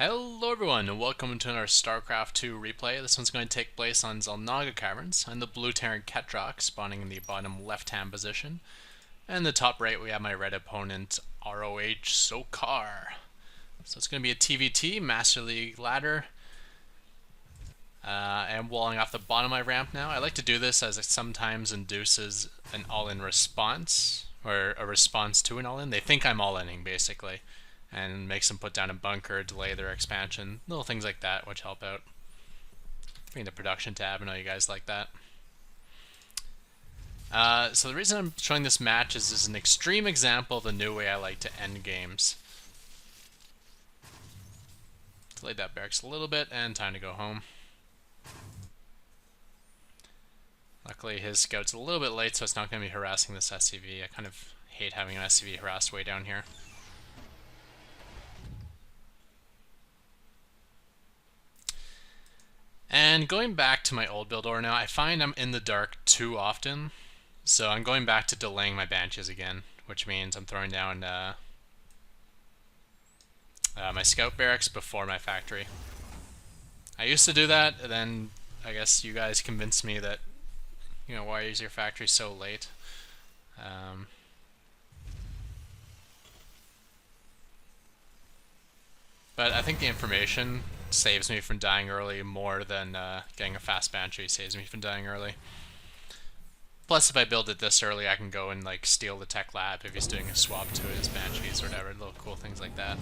Hello everyone, and welcome to another Starcraft 2 replay. This one's going to take place on Zelnaga Caverns. I'm the blue Terran Ketroc, spawning in the bottom left-hand position. And the top right, we have my red opponent, ROH Sokar. So it's going to be a TvT, Master League ladder. I'm walling off the bottom of my ramp now. I like to do this as it sometimes induces an all-in response, or a response to an all-in. They think I'm all-inning, basically, and makes them put down a bunker, delay their expansion, little things like that, which help out. Bring the production tab, I know you guys like that. So the reason I'm showing this match is an extreme example of the new way I like to end games. Delayed that barracks a little bit, and time to go home. Luckily his scout's a little bit late, so it's not going to be harassing this SCV. I kind of hate having an SCV harassed way down here. And going back to my old build order now, I find I'm in the dark too often. So I'm going back to delaying my Banshees again, which means I'm throwing down my scout barracks before my factory. I used to do that, and then I guess you guys convinced me that, you know, why is your factory so late? But I think the information saves me from dying early more than getting a fast Banshee saves me from dying early. Plus, if I build it this early, I can go and like steal the tech lab if he's doing a swap to his Banshees or whatever, little cool things like that.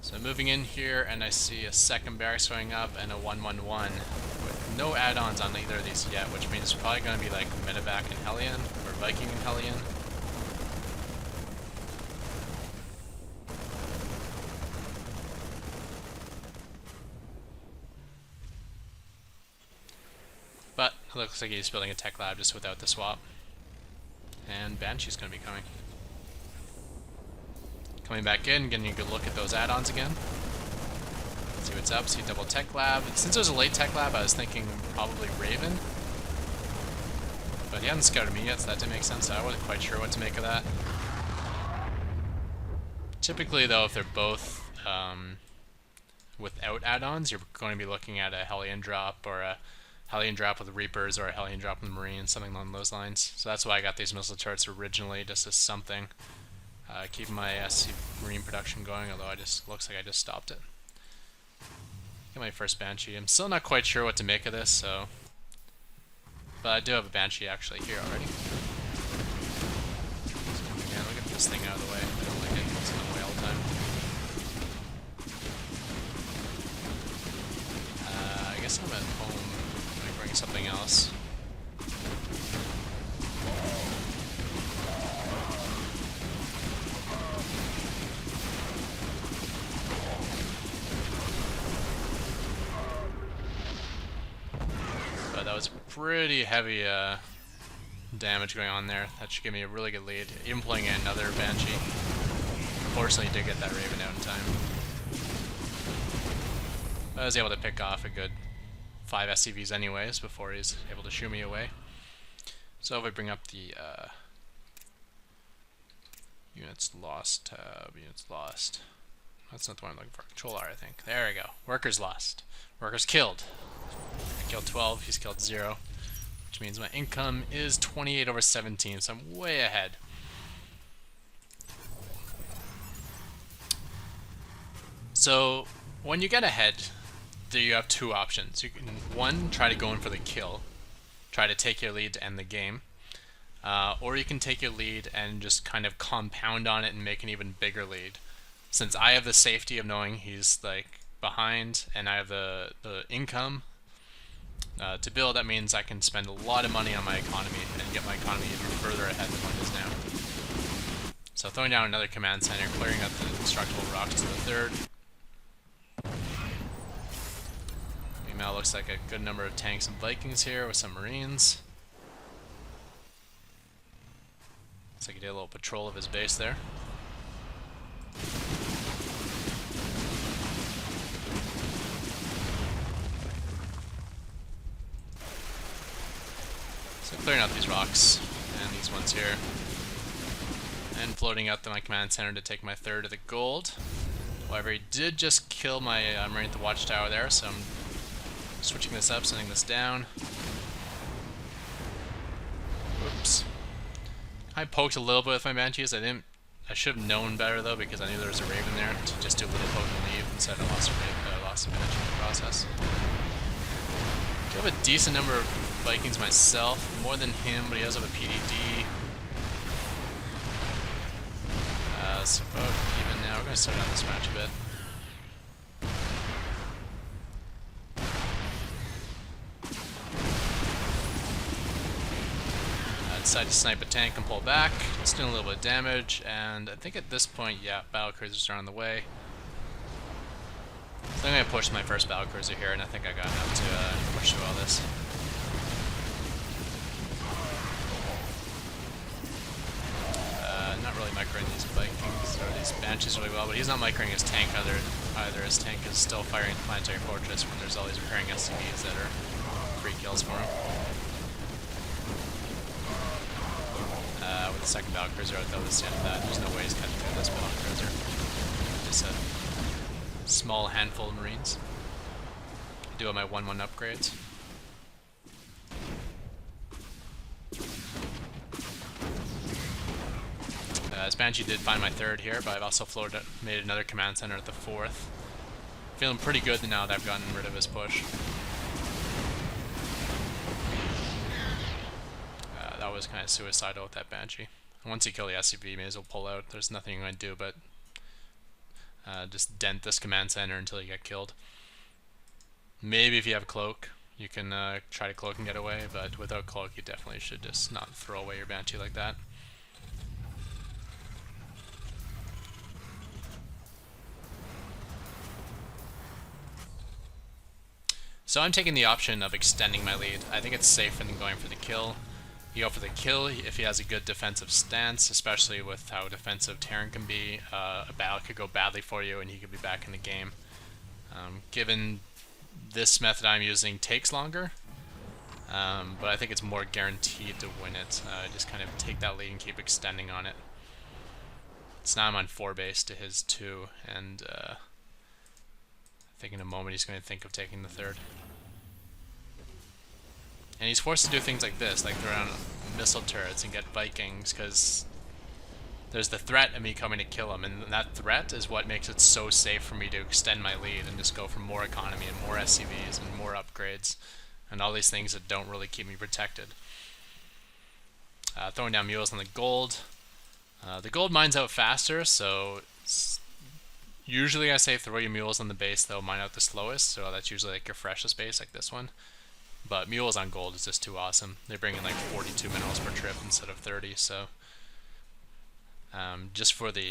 So moving in here, and I see a second barracks going up and a 1-1-1 with no add-ons on either of these yet, which means it's probably going to be like Medevac and Hellion, or Viking and Hellion. But it looks like he's building a tech lab just without the swap. And Banshee's going to be coming. Coming back in, getting a good look at those add-ons again. See what's up, see double tech lab. Since it was a late tech lab, I was thinking probably Raven. But he hadn't scouted me yet, so that didn't make sense. So I wasn't quite sure what to make of that. Typically, though, if they're both without add-ons, you're going to be looking at a Hellion drop, or a Hellion drop with Reapers, or a Hellion drop with Marines, something along those lines. So that's why I got these missile turrets originally, just as something. Keeping my SC Marine production going, although looks like I just stopped it. Get my first Banshee. I'm still not quite sure what to make of this, so... But I do have a Banshee actually here already. Yeah, look at this thing out of the way. I don't like it. It's in the way all the time. I guess I'm at home. I'm gonna bring something else. That was pretty heavy damage going on there. That should give me a really good lead. Even pulling in another Banshee. Unfortunately, did get that Raven out in time. I was able to pick off a good 5 SCVs anyways before he's able to shoo me away. So if I bring up the units lost tab, units lost. That's not the one I'm looking for. Control R, I think. There we go. Workers lost. Workers killed. I killed 12, he's killed 0. Which means my income is 28 over 17, so I'm way ahead. So, when you get ahead, you have two options. You can, one, try to go in for the kill. Try to take your lead to end the game. Or you can take your lead and just kind of compound on it and make an even bigger lead. Since I have the safety of knowing he's like behind, and I have the income to build, that means I can spend a lot of money on my economy and get my economy even further ahead than what it is now. So throwing down another command center, clearing up the destructible rocks to the third. Meanwhile, looks like a good number of tanks and Vikings here with some Marines. Looks like he did a little patrol of his base there. So clearing out these rocks and these ones here. and floating out to my command center to take my third of the gold. However, he did just kill my Marine at the watchtower there, so I'm switching this up, sending this down. Oops. I poked a little bit with my Banshees. I should have known better though, because I knew there was a Raven there to just do a little poke and leave instead of lost a Banshee in the process. I have a decent number of Vikings myself, more than him, but he does have a PDD. So even now, we're going to slow down this match a bit. Decide to snipe a tank and pull back. It's doing a little bit of damage, and I think at this point, yeah, battlecruisers are on the way. So I'm going to push my first battlecruiser here, and I think I got enough to push through all this. Not really microing these Vikings or these Banshees really well, but he's not microing his tank either. His tank is still firing Planetary Fortress when there's all these repairing SCVs that are free kills for him. With the second battlecruiser out, though, the end of that, there's no way he's cutting through this battlecruiser. Just a small handful of Marines. I do have my 1-1 upgrades. As Banshee did find my third here, but I've also made another command center at the fourth. Feeling pretty good now that I've gotten rid of his push. That was kind of suicidal with that Banshee. Once you kill the SCV, you may as well pull out. There's nothing you're going to do but just dent this command center until you get killed. Maybe if you have a cloak, you can try to cloak and get away, but without cloak, you definitely should just not throw away your Banshee like that. So I'm taking the option of extending my lead. I think it's safer than going for the kill. You go for the kill if he has a good defensive stance, especially with how defensive Terran can be. A battle could go badly for you and he could be back in the game. Given this method I'm using takes longer, but I think it's more guaranteed to win it. Just kind of take that lead and keep extending on it. So now I'm on 4 base to his 2, and I think in a moment he's going to think of taking the third. And he's forced to do things like this, like throw down missile turrets and get Vikings, because there's the threat of me coming to kill him, and that threat is what makes it so safe for me to extend my lead and just go for more economy and more SCVs and more upgrades and all these things that don't really keep me protected. Throwing down mules on the gold. The gold mines out faster, so usually I say throw your mules on the base, they'll mine out the slowest, so that's usually like your freshest base, like this one. But mules on gold is just too awesome. They bring in like 42 minerals per trip instead of 30, so just for the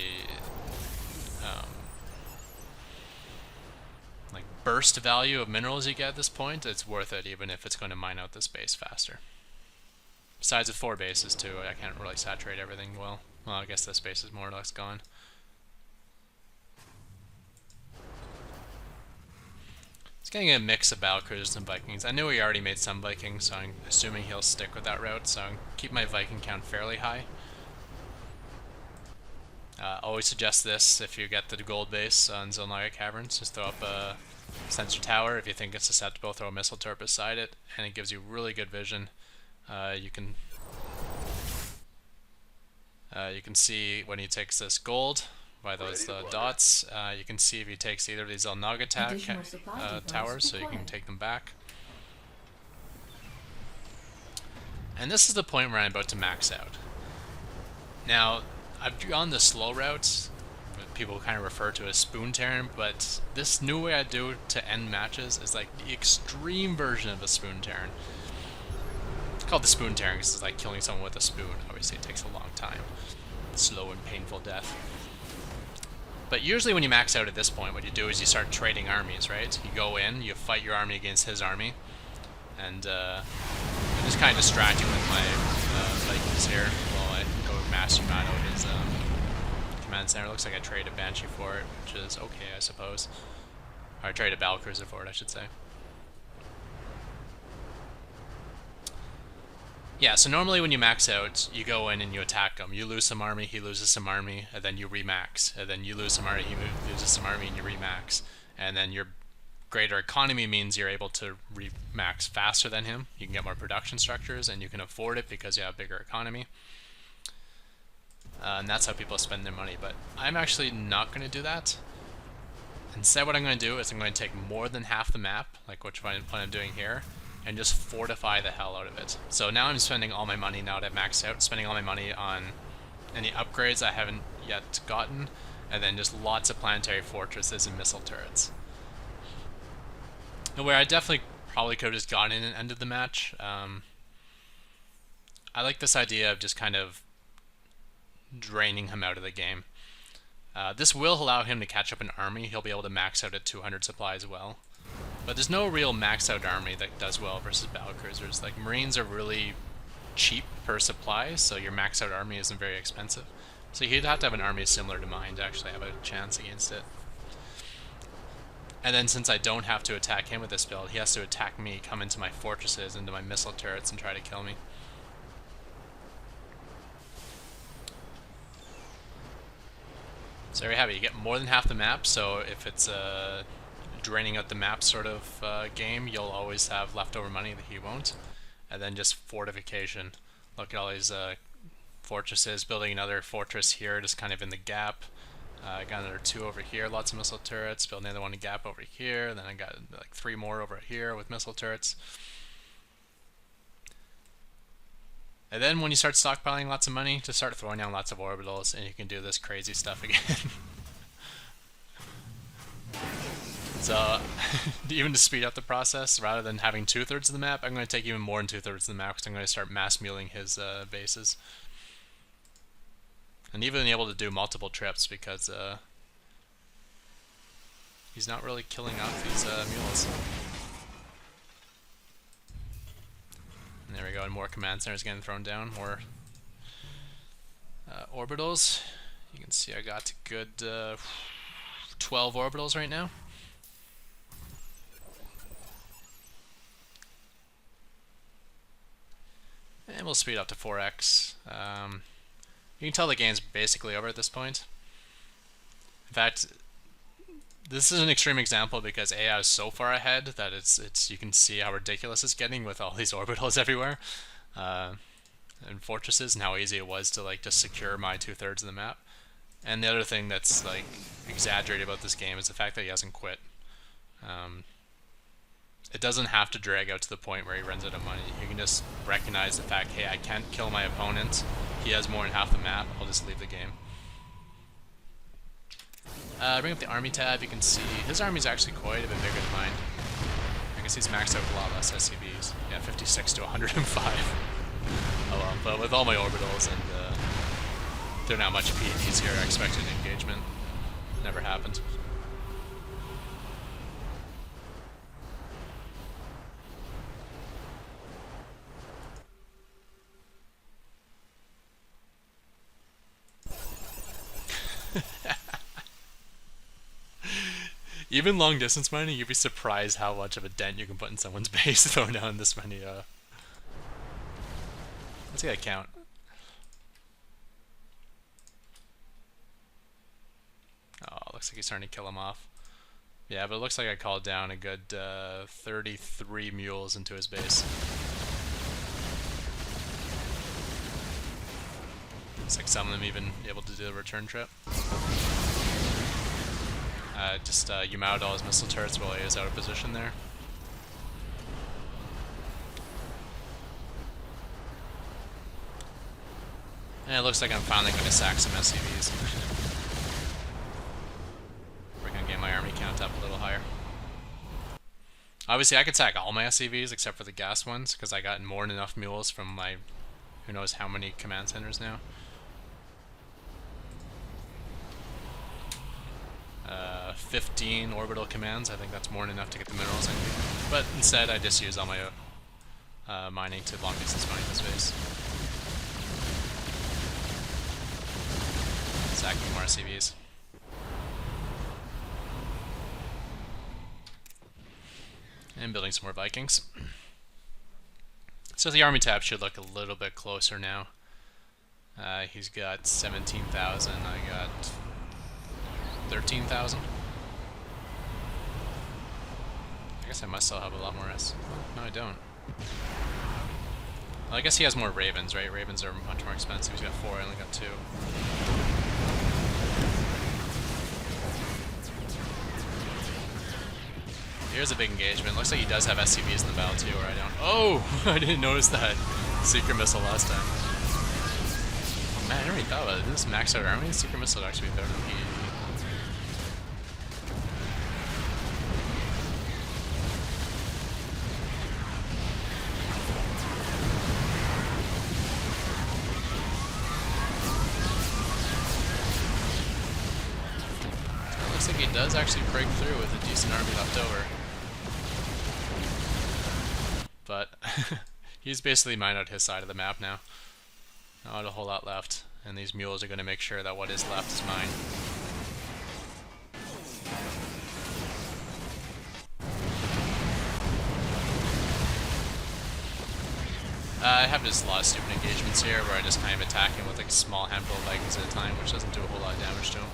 like burst value of minerals you get at this point, it's worth it even if it's going to mine out this base faster. Besides with 4 bases too, I can't really saturate everything well. Well, I guess this base is more or less gone. It's getting a mix of battlecruisers and Vikings. I knew he already made some Vikings, so I'm assuming he'll stick with that route, so I'll keep my Viking count fairly high. Always suggest this if you get the gold base on Zilnaga Caverns. Just throw up a sensor tower. If you think it's susceptible, throw a missile turret beside it, and it gives you really good vision. You can see when he takes this gold by those dots. You can see if he takes either of these Zilnaga towers, so you can take them back. And this is the point where I'm about to max out. Now, I've gone the slow route, what people kind of refer to as spoon Terran, but this new way I do to end matches is like the extreme version of a spoon Terran. It's called the spoon Terran because it's like killing someone with a spoon. Obviously it takes a long time. Slow and painful death. But usually when you max out at this point, what you do is you start trading armies, right? You go in, you fight your army against his army, and I'm just kind of distracting with my Vikings here while I go master mine out his command center. Looks like I traded a Banshee for it, which is okay, I suppose. Or I traded a Battlecruiser for it, I should say. Yeah, so normally when you max out, you go in and you attack him. You lose some army, he loses some army, and then you remax. And then you lose some army, he loses some army, and you remax. And then your greater economy means you're able to remax faster than him. You can get more production structures, and you can afford it because you have bigger economy. And that's how people spend their money. But I'm actually not going to do that. Instead, what I'm going to do is I'm going to take more than half the map, like what I'm doing here, and just fortify the hell out of it. So now I'm spending all my money now that I've maxed out, spending all my money on any upgrades I haven't yet gotten, and then just lots of planetary fortresses and missile turrets. And where I definitely probably could have just gone in and ended the match. I like this idea of just kind of draining him out of the game. This will allow him to catch up an army. He'll be able to max out at 200 supply as well. But there's no real max out army that does well versus battlecruisers. Like, Marines are really cheap per supply, so your max out army isn't very expensive. So he'd have to have an army similar to mine to actually have a chance against it. And then since I don't have to attack him with this build, he has to attack me, come into my fortresses, into my missile turrets, and try to kill me. So there you have it. You get more than half the map, so if it's a draining out the map sort of game, you'll always have leftover money that he won't. And then just fortification. Look at all these fortresses, building another fortress here, just kind of in the gap. I got another 2 over here, lots of missile turrets, build another one in gap over here, then I got like 3 more over here with missile turrets. And then when you start stockpiling lots of money, just start throwing down lots of orbitals, and you can do this crazy stuff again. So, even to speed up the process, rather than having 2/3 of the map, I'm going to take even more than 2/3 of the map, because I'm going to start mass muling his bases. And even able to do multiple trips, because he's not really killing off these mules. And there we go, and more command centers getting thrown down, more orbitals. You can see I got a good 12 orbitals right now. And we'll speed up to 4x. You can tell the game's basically over at this point. In fact, this is an extreme example because AI is so far ahead that it's you can see how ridiculous it's getting with all these orbitals everywhere, and fortresses, and how easy it was to like just secure my 2/3 of the map. And the other thing that's like exaggerated about this game is the fact that he hasn't quit. It doesn't have to drag out to the point where he runs out of money. You can just recognize the fact, hey, I can't kill my opponent. He has more than half the map. I'll just leave the game. Bring up the army tab. You can see his army's actually quite a bit bigger than mine. I can see he's maxed out with a lot less SCVs. Yeah, 56 to 105. Oh well, but with all my orbitals and they're not much PEDs here, I expected engagement. Never happened. Even long distance mining, you'd be surprised how much of a dent you can put in someone's base throwing down this many. Let's get a count. Oh, looks like he's starting to kill him off. Yeah, but it looks like I called down a good 33 mules into his base. Looks like some of them even able to do the return trip. Just Yumao all his missile turrets while he is out of position there. And it looks like I'm finally going to sack some SCVs. We're going to get my army count up a little higher. Obviously I could sack all my SCVs except for the gas ones, because I got more than enough mules from my who knows how many command centers now. 15 orbital commands, I think that's more than enough to get the minerals I need. But instead I just use all my mining to long distance mine this base. Sacking more CVs. And building some more Vikings. So the army tab should look a little bit closer now. He's got 17,000, I got 13,000. I guess I must still have a lot more S. No, I don't. Well, I guess he has more Ravens, right? Ravens are much more expensive. He's got 4, I only got 2. Here's a big engagement. Looks like he does have SCVs in the battle too, or I don't. Oh! I didn't notice that Secret Missile last time. Oh man, I never really thought about it. This maxed out army, Secret Missile would actually be better than PED. Looks like he does actually break through with a decent army left over. But he's basically mined out his side of the map now. Not a whole lot left, and these mules are going to make sure that what is left is mine. I have just a lot of stupid engagements here where I just kind of attack him with like a small handful of Vikings at a time, which doesn't do a whole lot of damage to him.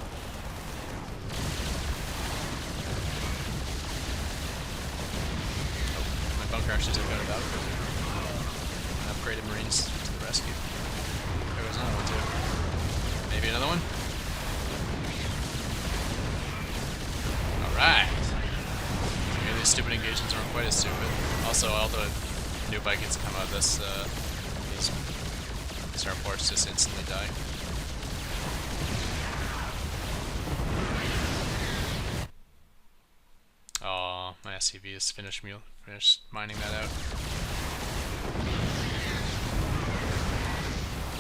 Bunker actually took out a battle cruiser. Upgraded Marines to the rescue. There goes another one too. Maybe another one? Alright! Maybe these stupid engagements aren't quite as stupid. Also, all the new Vikings that come out of this, these starports just instantly die. Oh, my SCV is finished mining that out.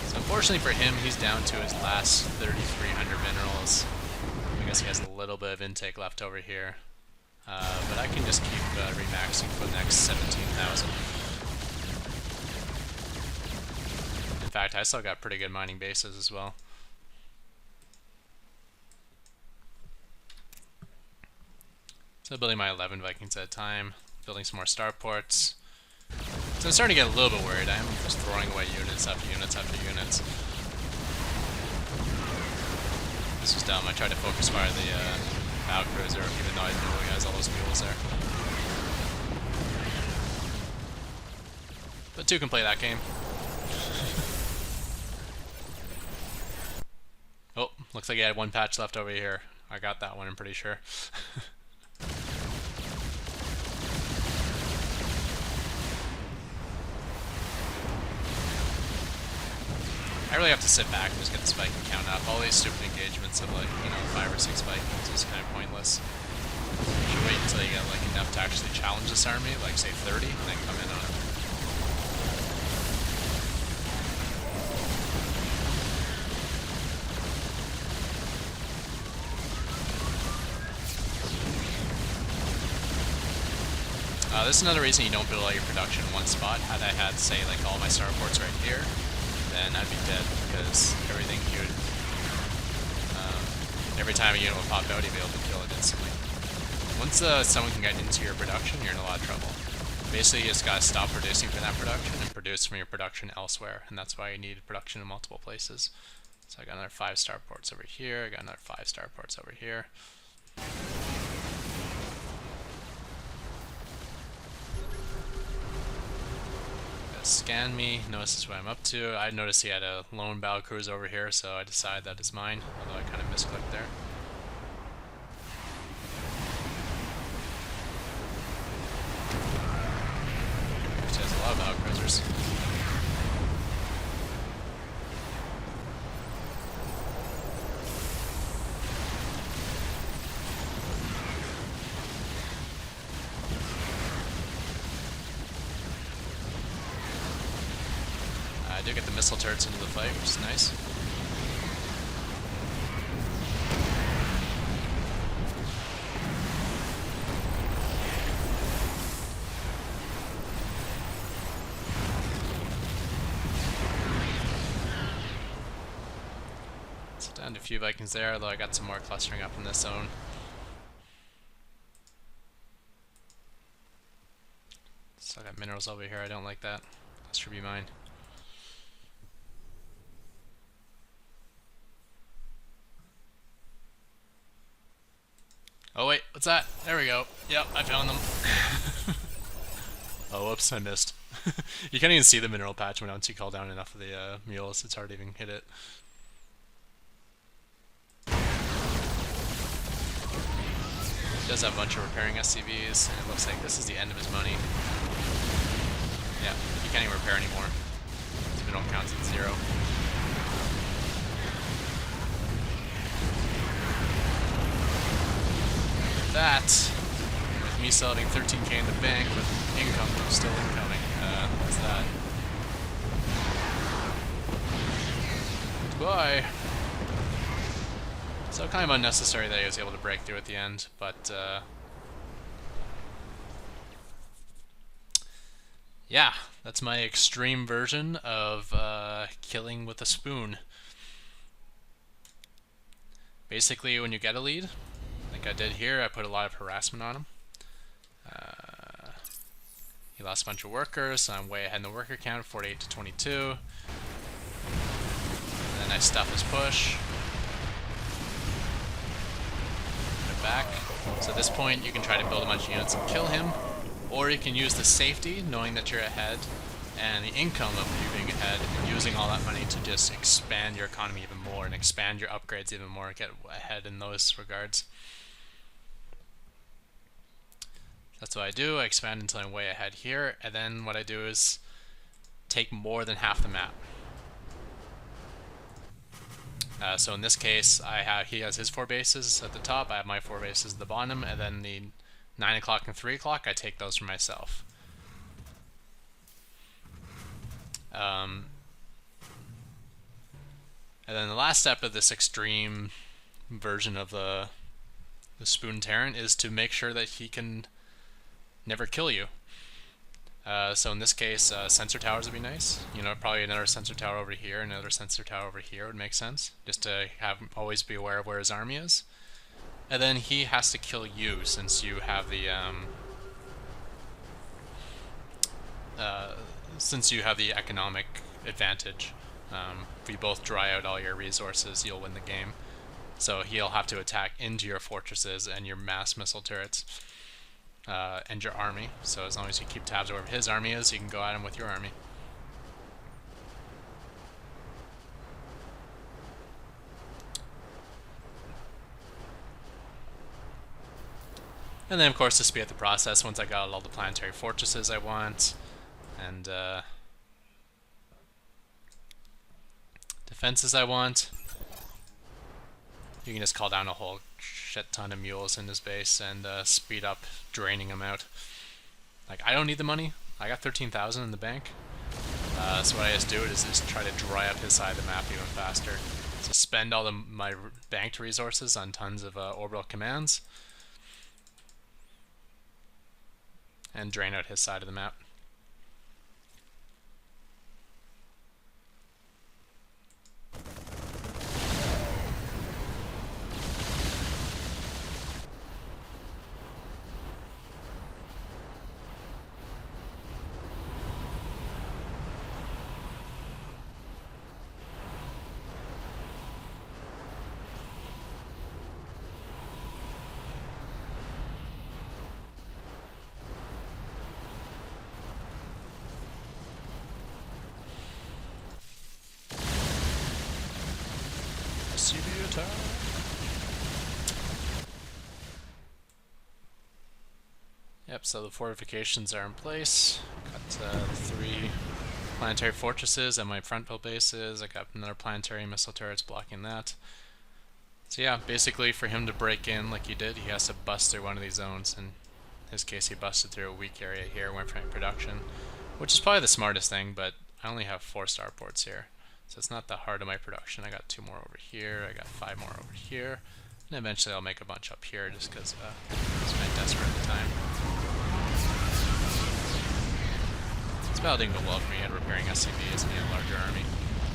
So unfortunately for him, he's down to his last 3,300 minerals. I guess he has a little bit of intake left over here. But I can just keep remaxing for the next 17,000. In fact, I still got pretty good mining bases as well. So building my 11 Vikings at a time, building some more starports. So I'm starting to get a little bit worried. I'm just throwing away units after units after units. This was dumb. I tried to focus fire the battle cruiser, even though I didn't know he has all those mules there. But 2 can play that game. Oh, looks like he had 1 patch left over here. I got that one, I'm pretty sure. I really have to sit back and just get this Viking count up. All these stupid engagements of like, you know, 5 or 6 Vikings is kind of pointless. You should wait until you get like enough to actually challenge this army, like say 30, and then come in on it. This is another reason you don't build all your production in one spot. Had I had, say, like all my starports right here, then I'd be dead, because everything you would, every time a unit would pop out, you'd be able to kill it instantly. Once someone can get into your production, you're in a lot of trouble. Basically, you just gotta stop producing for that production and produce from your production elsewhere, and that's why you need production in multiple places. So I got another 5 starports over here, I got another 5 starports over here. Scan me, notices what I'm up to. I noticed he had a lone battle cruiser over here, so I decided that is mine, although I kind of misclicked there. Actually has a lot of battle cruisers. I do get the missile turrets into the fight, which is nice. So down to a few Vikings there, although I got some more clustering up in this zone. Still got minerals over here, I don't like that. That should be mine. Oh wait, what's that? There we go. Yep, I found them. Oh, whoops, I missed. You can't even see the mineral patch once you call down enough of the mules. It's hard to even hit it. He does have a bunch of repairing SCVs, and it looks like this is the end of his money. Yeah, he can't even repair anymore. His mineral count's at 0. That, with me still having 13k in the bank with income still incoming, that's that. Goodbye. So kind of unnecessary that he was able to break through at the end, but yeah, that's my extreme version of killing with a spoon. Basically, when you get a lead, like I did here, I put a lot of harassment on him. He lost a bunch of workers, so I'm way ahead in the worker count, 48 to 22. And then I stuff his push. Put it back. So at this point, you can try to build a bunch of units and kill him, or you can use the safety, knowing that you're ahead, and the income of you being ahead, and using all that money to just expand your economy even more, and expand your upgrades even more, get ahead in those regards. That's what I do. I expand until I'm way ahead here, and then what I do is take more than half the map. So in this case, he has his 4 bases at the top, I have my 4 bases at the bottom, and then the 9 o'clock and 3 o'clock, I take those for myself. And then the last step of this extreme version of the Spoon Terran is to make sure that he can never kill you. So in this case, sensor towers would be nice. You know, probably another sensor tower over here, another sensor tower over here would make sense. Just to always be aware of where his army is. And then he has to kill you since you have the economic advantage. If you both dry out all your resources, you'll win the game. So he'll have to attack into your fortresses and your mass missile turrets. And your army. So as long as you keep tabs over where his army is, you can go at him with your army. And then of course to speed up the process, once I got all the planetary fortresses I want, and defenses I want, you can just call down a whole shit ton of mules in his base and speed up draining him out. Like, I don't need the money. I got 13,000 in the bank. So what I just do is just try to dry up his side of the map even faster. So spend all my banked resources on tons of orbital commands and drain out his side of the map. Yep, so the fortifications are in place. Got 3 planetary fortresses at my front build bases. I got another planetary missile turrets blocking that. So yeah, basically for him to break in like he did, he has to bust through one of these zones. In his case, he busted through a weak area here, went for production, which is probably the smartest thing, but I only have 4 starports here. So it's not the heart of my production. I got 2 more over here, I got 5 more over here, and eventually I'll make a bunch up here just because I was kind of desperate at the time. This battle didn't go well for me. I had repairing SCVs and he had a larger army.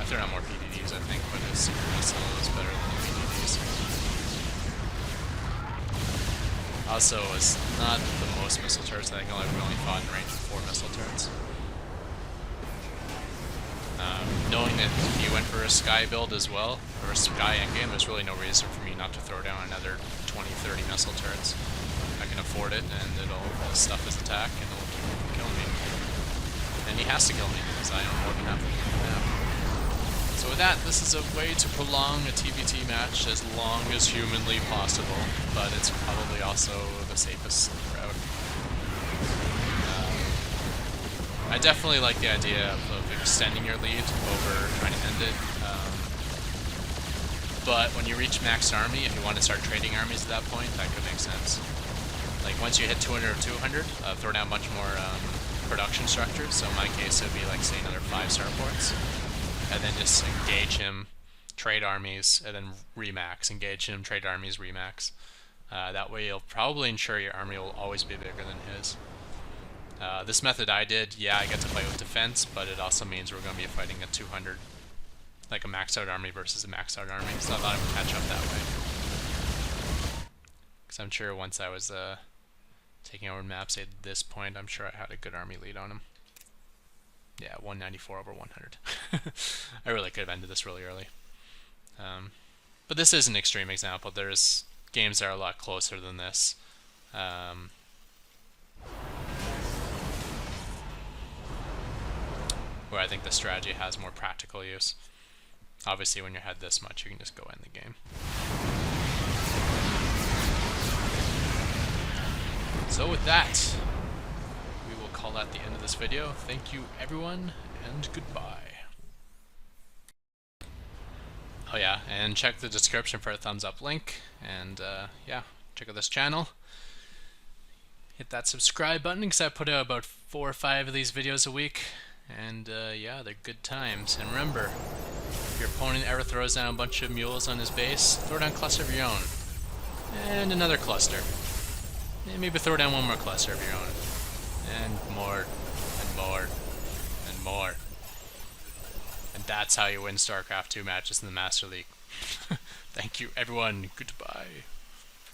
I threw out more PDDs, I think, but his super missile was better than the PDDs. Also, was not the most missile turrets. I think we only fought in range of 4 missile turrets. Knowing that he went for a Sky build as well, or a Sky endgame, there's really no reason for me not to throw down another 20-30 missile turrets. I can afford it, and it'll stuff his attack, and it'll keep killing me. And he has to kill me, because I own more than half of the map. So with that, this is a way to prolong a TvT match as long as humanly possible, but it's probably also the safest route. I definitely like the idea of extending your lead over trying to end it. But when you reach max army, if you want to start trading armies at that point, that could make sense. Like once you hit 200 or 200, throw down much more production structures. So in my case, it would be like say another 5 starports, and then just engage him, trade armies, and then remax. Engage him, trade armies, remax. That way, you'll probably ensure your army will always be bigger than his. This method I did, yeah, I get to play with defense, but it also means we're going to be fighting a 200, like a maxed out army versus a maxed out army, so I thought I would catch up that way. Because I'm sure once I was taking over maps at this point, I'm sure I had a good army lead on him. Yeah, 194 over 100. I really could have ended this really early. But this is an extreme example. There's games that are a lot closer than this. Where I think the strategy has more practical use. Obviously, when you're ahead this much, you can just go end the game. So with that, we will call that the end of this video. Thank you, everyone, and goodbye. Oh yeah, and check the description for a thumbs up link, and yeah, check out this channel. Hit that subscribe button, because I put out about 4 or 5 of these videos a week. And yeah, they're good times. And remember, if your opponent ever throws down a bunch of mules on his base, throw down a cluster of your own. And another cluster. And maybe throw down one more cluster of your own. And more, and more, and more. And that's how you win Starcraft 2 matches in the Master League. Thank you, everyone. Goodbye.